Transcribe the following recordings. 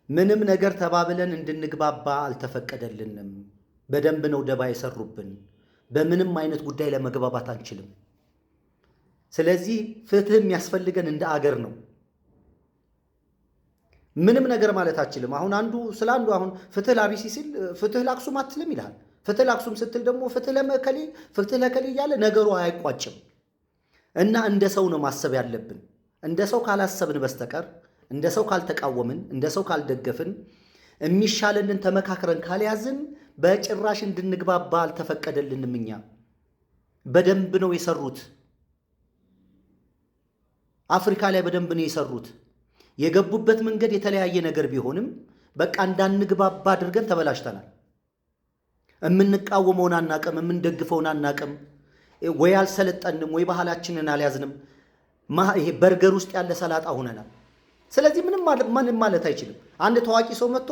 ምንም ነገር ተባብለን እንድንግባባ አልተፈቀደልንም። በደንብ ነው ደባ የሰሩብን። በምንም አይነት ጉዳይ ለመግባባት አንችልም። ስለዚህ ፍትህ የሚያስፈልገን እንደ አገር ነው። ምንም ነገር ማለት አችልም። አሁን አንዱ ስለ አንዱ አሁን ፍትህ ለአርሲ ሲል ፍትህ ለአክሱም አትልም ይላል። ፍትህ ለአክሱም ስትል ደግሞ ፍትህ ለመከሌ ፍትህ ለከሌ እያለ ነገሩ አይቋጭም። እና እንደ ሰው ነው ማሰብ ያለብን። እንደ ሰው ካላሰብን በስተቀር እንደ ሰው ካልተቃወምን እንደ ሰው ካልደገፍን የሚሻለንን ተመካክረን ካልያዝን በጭራሽ እንድንግባባ አልተፈቀደልንም። እኛ በደንብ ነው የሰሩት። አፍሪካ ላይ በደንብ ነው የሰሩት። የገቡበት መንገድ የተለያየ ነገር ቢሆንም በቃ እንዳንግባባ አድርገን ተበላሽተናል። የምንቃወመውን አናቅም፣ የምንደግፈውን አናቅም። ወይ አልሰለጠንም፣ ወይ ባህላችንን አልያዝንም። ይሄ በርገር ውስጥ ያለ ሰላጣ ሆነናል። ስለዚህ ምንም ማለት አይችልም። አንድ ታዋቂ ሰው መጥቶ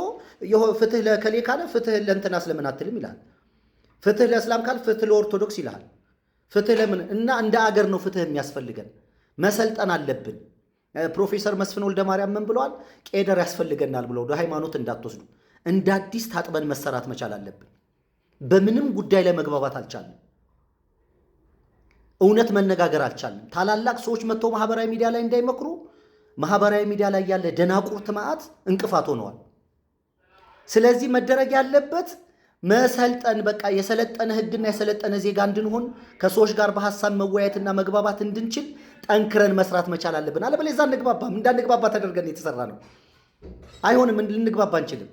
ፍትህ ለከሌ ካለ ፍትህ ለእንትና ስለምን አትልም ይላል። ፍትህ ለእስላም ካለ ፍትህ ለኦርቶዶክስ ይላል። ፍትህ ለምን እና እንደ አገር ነው ፍትህ የሚያስፈልገን። መሰልጠን አለብን። ፕሮፌሰር መስፍን ወልደማርያም ምን ብለዋል? ቄደር ያስፈልገናል ብለው ወደ ሃይማኖት እንዳትወስዱ፣ እንደ አዲስ ታጥበን መሰራት መቻል አለብን። በምንም ጉዳይ ላይ መግባባት አልቻለም። እውነት መነጋገር አልቻለም። ታላላቅ ሰዎች መጥተው ማህበራዊ ሚዲያ ላይ እንዳይመክሩ ማህበራዊ ሚዲያ ላይ ያለ ደናቁርት ማዕት እንቅፋት ሆነዋል። ስለዚህ መደረግ ያለበት መሰልጠን፣ በቃ የሰለጠነ ህግና የሰለጠነ ዜጋ እንድንሆን ከሰዎች ጋር በሐሳብ መወያየትና መግባባት እንድንችል ጠንክረን መስራት መቻል አለብን። አለበለዚያ እንዳንግባባ ተደርገን የተሰራ ነው። አይሆንም፣ ልንግባባ አንችልም።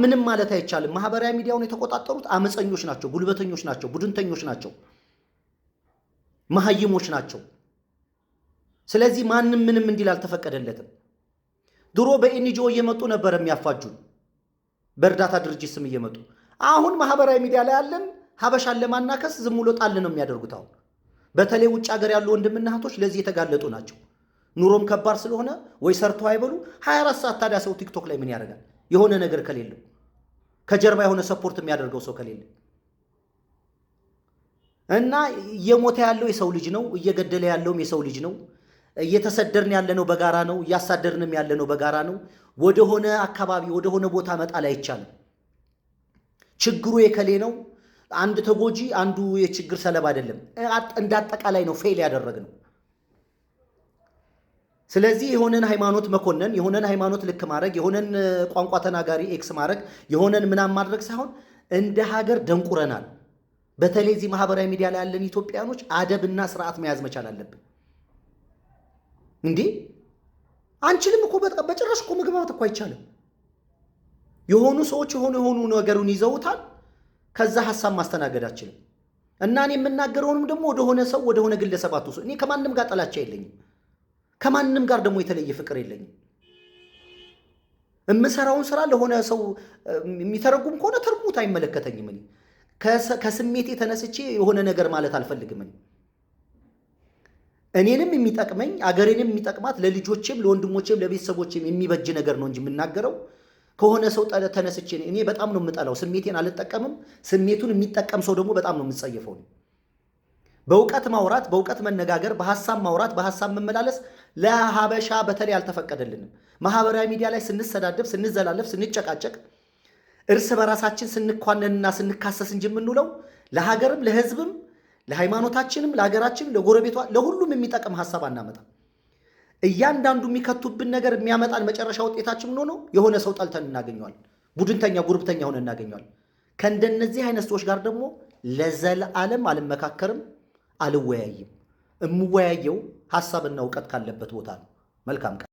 ምንም ማለት አይቻልም። ማህበራዊ ሚዲያውን የተቆጣጠሩት አመፀኞች ናቸው፣ ጉልበተኞች ናቸው፣ ቡድንተኞች ናቸው፣ መሀይሞች ናቸው። ስለዚህ ማንም ምንም እንዲል አልተፈቀደለትም። ድሮ በኤንጂኦ እየመጡ ነበር የሚያፋጁን፣ በእርዳታ ድርጅት ስም እየመጡ። አሁን ማህበራዊ ሚዲያ ላይ ያለን ሀበሻን ለማናከስ ዝም ብሎ ጣል ነው የሚያደርጉት። አሁን በተለይ ውጭ ሀገር ያሉ ወንድምና እህቶች ለዚህ የተጋለጡ ናቸው። ኑሮም ከባድ ስለሆነ ወይ ሰርተው አይበሉ 24 ሰዓት። ታዲያ ሰው ቲክቶክ ላይ ምን ያደርጋል? የሆነ ነገር ከሌለው ከጀርባ የሆነ ሰፖርት የሚያደርገው ሰው ከሌለ እና እየሞተ ያለው የሰው ልጅ ነው፣ እየገደለ ያለውም የሰው ልጅ ነው። እየተሰደርን ያለነው በጋራ ነው፣ እያሳደርንም ያለነው በጋራ ነው። ወደሆነ አካባቢ ወደሆነ ቦታ መጣል አይቻልም። ችግሩ የከሌ ነው፣ አንድ ተጎጂ አንዱ የችግር ሰለባ አይደለም። እንዳጠቃላይ ነው ፌል ያደረግነው። ስለዚህ የሆነን ሃይማኖት መኮነን፣ የሆነን ሃይማኖት ልክ ማድረግ፣ የሆነን ቋንቋ ተናጋሪ ኤክስ ማድረግ፣ የሆነን ምናም ማድረግ ሳይሆን እንደ ሀገር ደንቁረናል። በተለይ እዚህ ማህበራዊ ሚዲያ ላይ ያለን ኢትዮጵያኖች አደብና ስርዓት መያዝ መቻል አለብን። እንዴ አንችልም እኮ በጭራሽ እኮ መግባባት እኮ አይቻልም። የሆኑ ሰዎች የሆኑ ነገሩን ይዘውታል። ከዛ ሐሳብ ማስተናገድ አችልም። እና እኔ የምናገረውንም ደግሞ ወደሆነ ሰው ወደሆነ ግለሰብ አትወስዱ። እኔ ከማንም ጋር ጥላቻ የለኝም። ከማንም ጋር ደግሞ የተለየ ፍቅር የለኝም። የምሰራውን ስራ ለሆነ ሰው የሚተረጉም ከሆነ ተርጉሙት፣ አይመለከተኝም። እኔ ከስሜቴ ተነስቼ የሆነ ነገር ማለት አልፈልግም። እኔንም የሚጠቅመኝ አገሬንም የሚጠቅማት ለልጆቼም ለወንድሞቼም ለቤተሰቦቼም የሚበጅ ነገር ነው እንጂ የምናገረው ከሆነ ሰው ተነስቼ እኔ በጣም ነው የምጠላው። ስሜቴን አልጠቀምም። ስሜቱን የሚጠቀም ሰው ደግሞ በጣም ነው የምጸየፈው። በእውቀት ማውራት፣ በእውቀት መነጋገር፣ በሐሳብ ማውራት፣ በሐሳብ መመላለስ ለሀበሻ በተለይ አልተፈቀደልንም። ማህበራዊ ሚዲያ ላይ ስንሰዳደብ፣ ስንዘላለፍ፣ ስንጨቃጨቅ፣ እርስ በራሳችን ስንኳነንና ስንካሰስ እንጂ የምንውለው ለሀገርም ለህዝብም ለሃይማኖታችንም ለሀገራችንም ለጎረቤቷ ለሁሉም የሚጠቅም ሐሳብ አናመጣም። እያንዳንዱ የሚከቱብን ነገር የሚያመጣን መጨረሻ ውጤታችን ምን ሆኖ የሆነ ሰው ጠልተን እናገኘዋለን። ቡድንተኛ ጉርብተኛ ሆነ እናገኘዋለን። ከእንደነዚህ አይነት ሰዎች ጋር ደግሞ ለዘላለም አልመካከርም፣ አልወያይም። እምወያየው ሐሳብና እውቀት ካለበት ቦታ ነው። መልካም